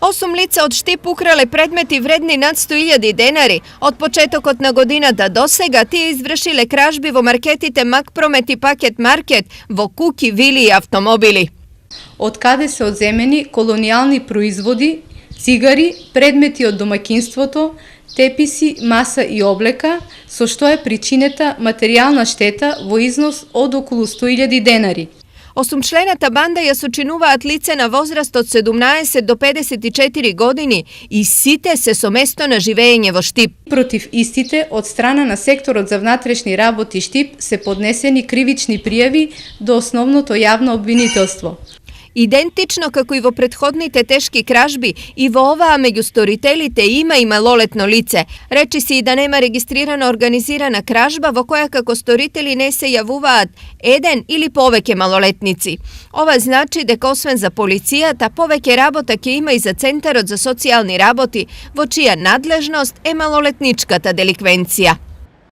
Osum lica od Štip ukrale predmeti vredni nad 100.000 denari. Od početokotna godinata dosega tije izvršile kražbi vo marketite Makpromet i Paket Market, vo kuki, vili i automobili. Od kade se odzemeni kolonijalni proizvodi, cigaри, predmeti od domaćinството, tepisi, masa i obleka, со што je причинета материјална штета во износ од околу 100.000 денари. Osumčlenata banda je sočinuvaat lice na возраст od 17 do 54 godini i site se so mesto na živejenje vo Štip. Против истите, од страна на секторот за внатрешни работи Štip се поднесени кривични пријави до основното јавно обвинителство. Identično kako i vo prethodnite teški kražbi, i vo ova među storitelite ima i maloletno lice. Reči si i da nema registrirana organizirana kražba vo koja kako storiteli ne se javuvaat eden ili poveke maloletnici. Ova znači da kosven za policija ta poveke rabotake ima i za Centar za socijalni raboti, vo čija nadležnost je maloletnička ta delikvencija.